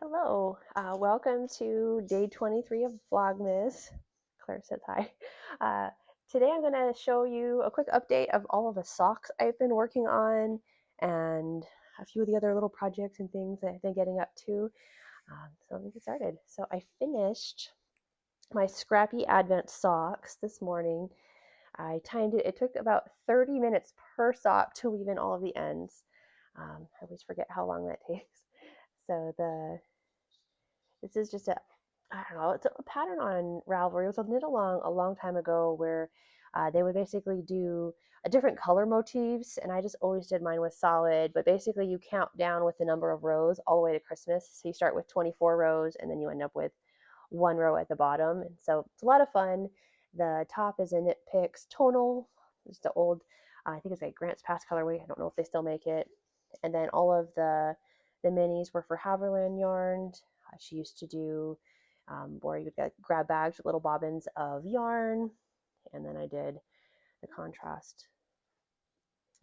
Hello, welcome to day 23 of Vlogmas. Claire says hi. Uh, Today I'm going to show you a quick update of all of the socks I've been working on and a few of the other little projects and things that I've been getting up to. So let me get started. So I finished my scrappy Advent socks this morning. I timed it. It took about 30 minutes per sock to weave in all of the ends. I always forget how long that takes. So this is just I don't know, it's a pattern on Ravelry. It was knit along a long time ago where they would basically do a different color motifs, and I just always did mine with solid. But basically, you count down with the number of rows all the way to Christmas. So you start with 24 rows, and then you end up with one row at the bottom. And so it's a lot of fun. The top is a Knit Picks tonal. It's the old, I think it's like Grant's Past colorway. I don't know if they still make it. And then all of the minis were for Haverland yarn. She used to do where you would get grab bags with little bobbins of yarn. And then I did the contrast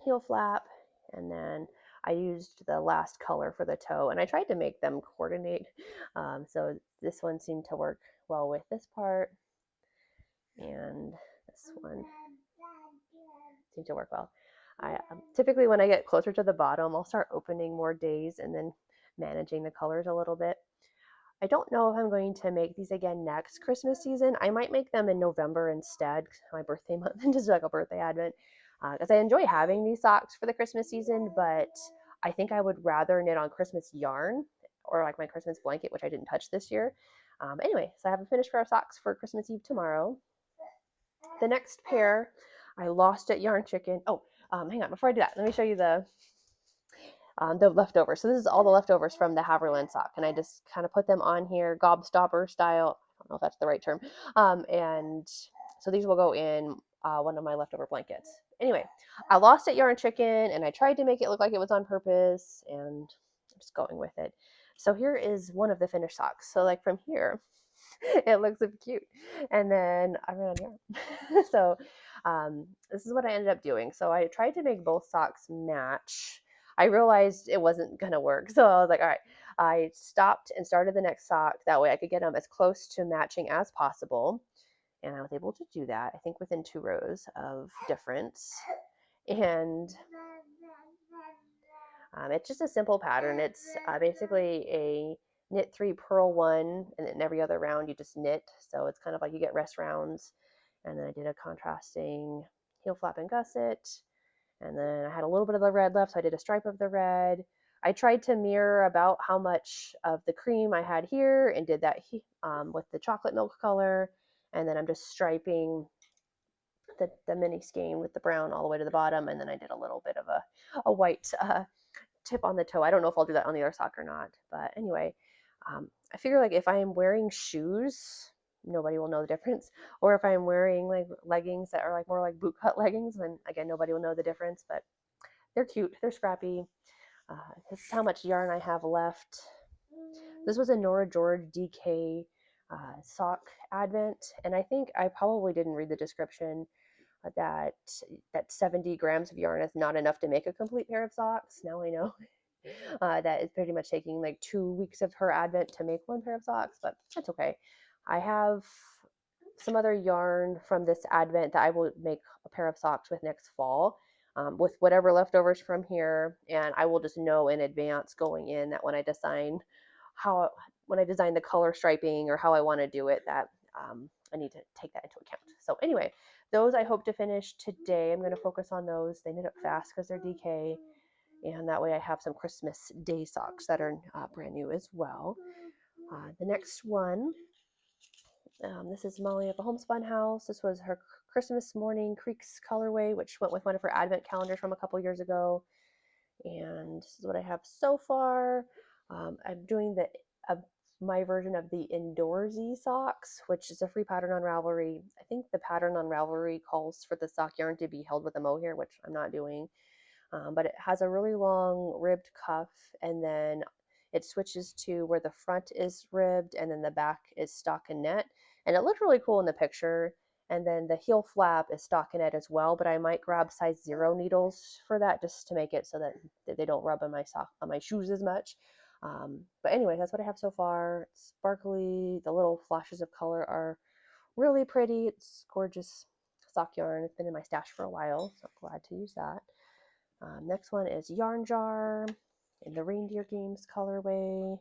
heel flap. And then I used the last color for the toe, and I tried to make them coordinate. So this one seemed to work well with this part, and this one seemed to work well. I typically, when I get closer to the bottom, I'll start opening more days and then managing the colors a little bit. I don't know if I'm going to make these again next Christmas season. I might make them in November instead, my birthday month, and just like a birthday advent, because I enjoy having these socks for the Christmas season, but I think I would rather knit on Christmas yarn or like my Christmas blanket, which I didn't touch this year. Anyway, so I have a finished pair of socks for Christmas Eve tomorrow. The next pair I lost at Yarn Chicken. Oh, hang on, before I do that, let me show you the leftovers. So this is all the leftovers from the Haverland sock, and I just kind of put them on here, gobstopper style. I don't know if that's the right term. And so these will go in one of my leftover blankets. Anyway, I lost at Yarn Chicken, and I tried to make it look like it was on purpose, and I'm just going with it. So here is one of the finished socks. So like from here, it looks so cute. And then I ran here. So this is what I ended up doing. So I tried to make both socks match. I realized it wasn't going to work. So I was like, all right, I stopped and started the next sock. That way I could get them as close to matching as possible. And I was able to do that, I think within 2 rows of difference. And it's just a simple pattern. It's basically a knit 3, purl 1, and then every other round you just knit. So it's kind of like you get rest rounds. And then I did a contrasting heel flap and gusset. And then I had a little bit of the red left, so I did a stripe of the red. I tried to mirror about how much of the cream I had here and did that with the chocolate milk color. And then I'm just striping the mini skein with the brown all the way to the bottom. And then I did a little bit of a white tip on the toe. I don't know if I'll do that on the other sock or not. But anyway, I figure like if I am wearing shoes, nobody will know the difference. Or if I'm wearing like leggings that are like more like boot cut leggings, then again, nobody will know the difference. But they're cute. They're scrappy. This is how much yarn I have left. This was a Nora George DK sock advent, and I think I probably didn't read the description that 70 grams of yarn is not enough to make a complete pair of socks. Now I know that is pretty much taking like 2 weeks of her advent to make one pair of socks, but that's okay. I have some other yarn from this advent that I will make a pair of socks with next fall, with whatever leftovers from here, and I will just know in advance going in that when I design the color striping or how I want to do it, that I need to take that into account. So anyway, those I hope to finish today. I'm going to focus on those. They knit up fast because they're DK, and that way I have some Christmas Day socks that are brand new as well. The next one, this is Molly at the Homespun House. This was her Christmas Morning Creeks colorway, which went with one of her advent calendars from a couple years ago. And this is what I have so far. I'm doing my version of the Indoorsy socks, which is a free pattern on Ravelry. I think the pattern on Ravelry calls for the sock yarn to be held with a mohair, which I'm not doing. But it has a really long ribbed cuff, and then it switches to where the front is ribbed and then the back is stockinette. And it looked really cool in the picture. And then the heel flap is stockinette as well, but I might grab size 0 needles for that just to make it so that they don't rub on my shoes as much. But anyway, that's what I have so far. It's sparkly. The little flashes of color are really pretty. It's gorgeous sock yarn. It's been in my stash for a while, so I'm glad to use that. Next one is Yarn Jar in the Reindeer Games colorway.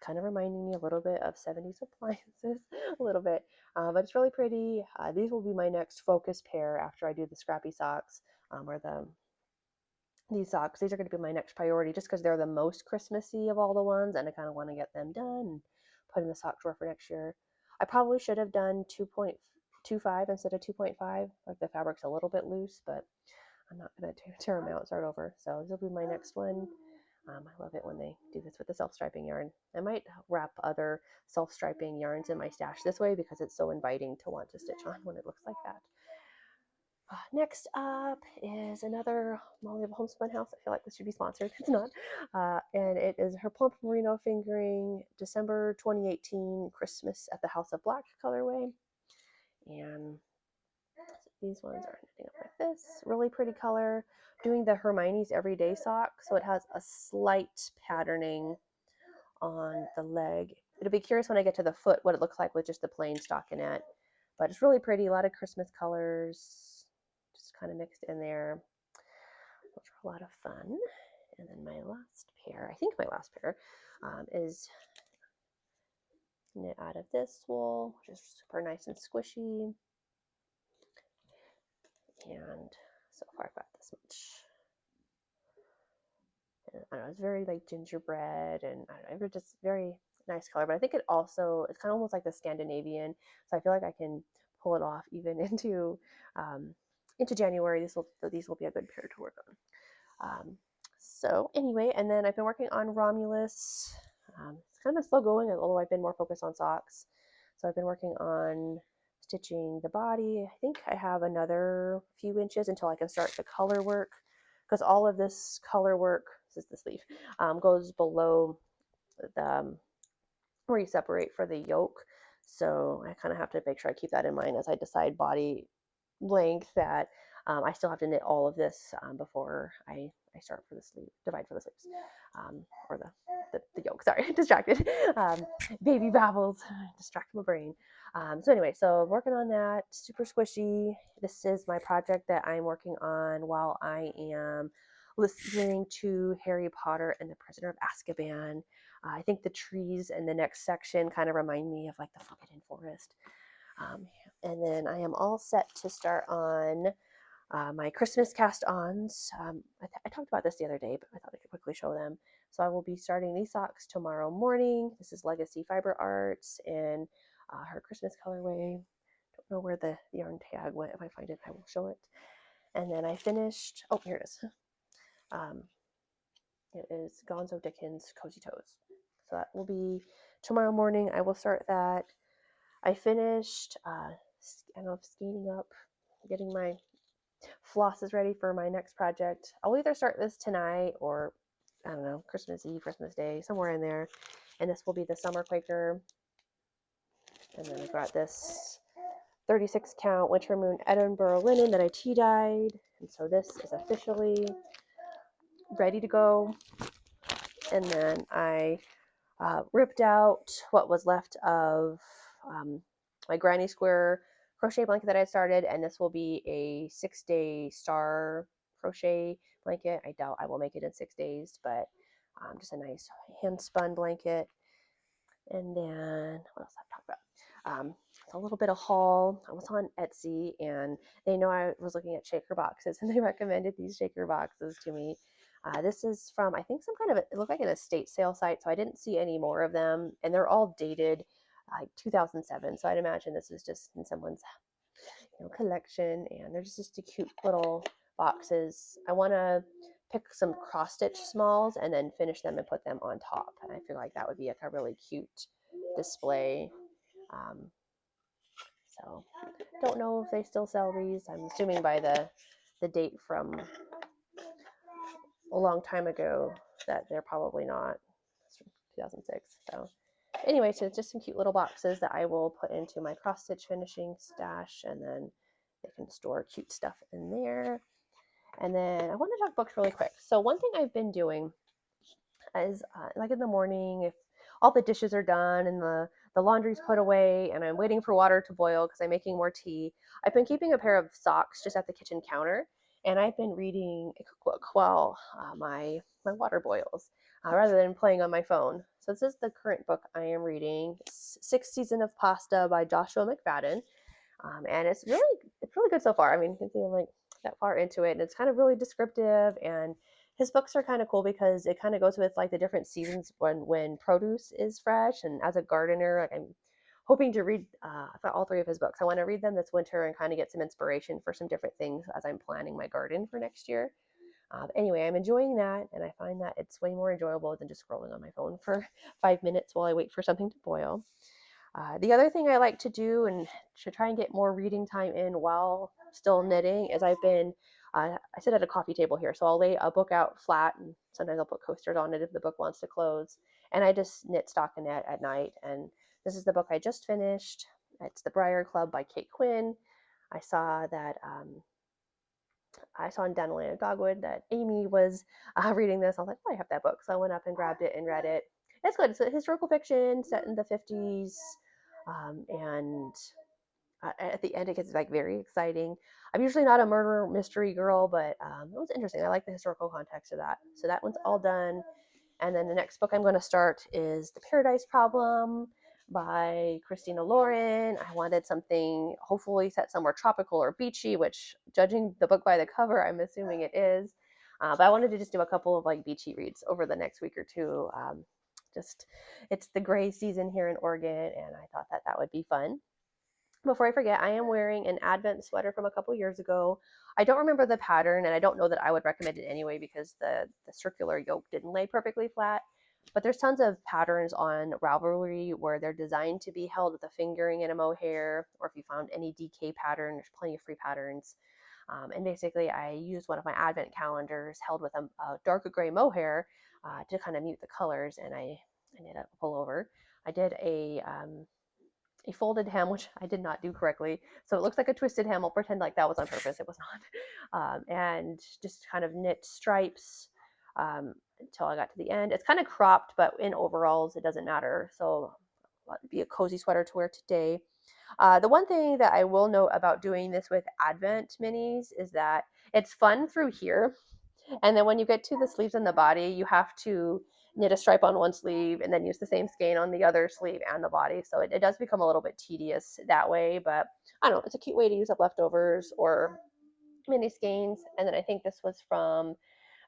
Kind of reminding me a little bit of 70s appliances, a little bit, but it's really pretty. These will be my next focus pair after I do the scrappy socks, or these socks. These are going to be my next priority just because they're the most Christmassy of all the ones, and I kind of want to get them done and put in the sock drawer for next year. I probably should have done 2.25 instead of 2.5. Like the fabric's a little bit loose, but I'm not going to tear them out, start over. So this will be my next one. I love it when they do this with the self-striping yarn. I might wrap other self-striping yarns in my stash this way because it's so inviting to want to stitch on when it looks like that. Next up is another Molly of Homespun House. I feel like this should be sponsored. It's not. And it is her Plump Merino Fingering December 2018 Christmas at the House of Black colorway. And these ones are ending up like this. Really pretty color. I'm doing the Hermione's Everyday sock, so it has a slight patterning on the leg. It'll be curious when I get to the foot what it looks like with just the plain stockinette. But it's really pretty. A lot of Christmas colors just kind of mixed in there, which are a lot of fun. And then my last pair, I think my last pair, is knit out of this wool, which is super nice and squishy. And so far I've got this much. And I don't know, it's very like gingerbread, and I don't know, just very nice color. But I think it also, it's kind of almost like the Scandinavian, so I feel like I can pull it off even into January. These will be a good pair to work on. So anyway, and then I've been working on Romulus. It's kind of slow going, although I've been more focused on socks. So I've been working on stitching the body. I think I have another few inches until I can start the color work, because all of this color work, this is the sleeve, goes below the where you separate for the yoke. So I kind of have to make sure I keep that in mind as I decide body length, that I still have to knit all of this before I start for the sleeve, divide for the sleeves, or the yoke. Sorry, distracted. Baby babbles, distract my brain. So anyway, so I'm working on that. Super squishy. This is my project that I'm working on while I am listening to Harry Potter and the Prisoner of Azkaban. I think the trees in the next section kind of remind me of like the Forbidden Forest. And then I am all set to start on my Christmas cast-ons. I talked about this the other day, but I thought I could quickly show them. So I will be starting these socks tomorrow morning. This is Legacy Fiber Arts in her Christmas colorway. Don't know where the yarn tag went. If I find it, I will show it. And then I finished, oh, here it is. It is Gonzo Dickens Cozy Toes. So that will be tomorrow morning. I will start that. I finished, I don't know, scanning up, getting my flosses ready for my next project. I'll either start this tonight or, I don't know, Christmas Eve, Christmas Day, somewhere in there. And this will be the Summer Quaker. And then I've got this 36 count Winter Moon Edinburgh linen that I tea dyed. And so this is officially ready to go. And then I ripped out what was left of my granny square crochet blanket that I started, and this will be a 6-day star crochet blanket. I doubt I will make it in 6 days, but just a nice hand spun blanket. And then what else I talked about? A little bit of haul. I was on Etsy, and they know I was looking at shaker boxes, and they recommended these shaker boxes to me. This is from, I think, some kind of, it looked like an estate sale site, so I didn't see any more of them, and they're all dated like 2007, so I'd imagine this is just in someone's collection, and they're just a cute little boxes. I want to pick some cross stitch smalls and then finish them and put them on top, and I feel like that would be like a really cute display. So don't know if they still sell these. I'm assuming by the date from a long time ago that they're probably not. It's from 2006. So anyway, so just some cute little boxes that I will put into my cross stitch finishing stash, and then they can store cute stuff in there. And then I want to talk books really quick. So one thing I've been doing is like in the morning, if all the dishes are done and the laundry's put away and I'm waiting for water to boil because I'm making more tea, I've been keeping a pair of socks just at the kitchen counter, and I've been reading a cookbook while my water boils, rather than playing on my phone. So this is the current book I am reading, Sixth Season of Pasta by Joshua McFadden, and it's really good so far. I mean, you can see I'm like that far into it, and it's kind of really descriptive. And his books are kind of cool because it kind of goes with like the different seasons when produce is fresh. And as a gardener, like I'm hoping to read for all three of his books. I want to read them this winter and kind of get some inspiration for some different things as I'm planning my garden for next year. Anyway, I'm enjoying that, and I find that it's way more enjoyable than just scrolling on my phone for 5 minutes while I wait for something to boil. The other thing I like to do and to try and get more reading time in while still knitting is I sit at a coffee table here, so I'll lay a book out flat, and sometimes I'll put coasters on it if the book wants to close, and I just knit stockinette at night. And this is the book I just finished. It's The Briar Club by Kate Quinn. I saw that I saw in Dandelion Dogwood that Amy was reading this. I was like, oh, I have that book. So I went up and grabbed it and read it. It's good. It's a historical fiction set in the 50s. And at the end, it gets like very exciting. I'm usually not a murder mystery girl, but it was interesting. I like the historical context of that. So that one's all done. And then the next book I'm going to start is The Paradise Problem by Christina Lauren. I wanted something hopefully set somewhere tropical or beachy, which, judging the book by the cover, I'm assuming it is. But I wanted to just do a couple of like beachy reads over the next week or two. Just it's the gray season here in Oregon, and I thought that that would be fun. Before I forget, I am wearing an Advent sweater from a couple years ago. I don't remember the pattern, and I don't know that I would recommend it anyway because the circular yoke didn't lay perfectly flat. But there's tons of patterns on Ravelry where they're designed to be held with a fingering and a mohair, or if you found any DK pattern, there's plenty of free patterns. And basically, I used one of my Advent calendars held with a darker gray mohair to kind of mute the colors, and I did a pullover. I did a folded hem, which I did not do correctly. So it looks like a twisted hem. I'll pretend like that was on purpose. It was not. And just kind of knit stripes until I got to the end. It's kind of cropped, but in overalls, it doesn't matter. So it'd be a cozy sweater to wear today. The one thing that I will note about doing this with Advent minis is that it's fun through here, and then when you get to the sleeves and the body, you have to knit a stripe on one sleeve and then use the same skein on the other sleeve and the body. So it does become a little bit tedious that way, but I don't know, it's a cute way to use up leftovers or mini skeins. And then I think this was from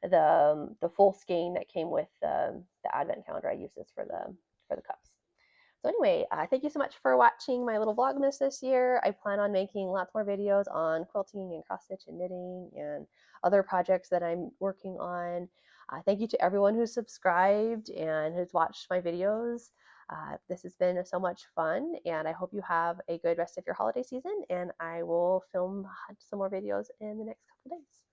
the full skein that came with the Advent calendar. I use this for the cups. So anyway, thank you so much for watching my little Vlogmas this year. I plan on making lots more videos on quilting and cross stitch and knitting and other projects that I'm working on. Thank you to everyone who's subscribed and has watched my videos. This has been so much fun, and I hope you have a good rest of your holiday season, and I will film some more videos in the next couple days.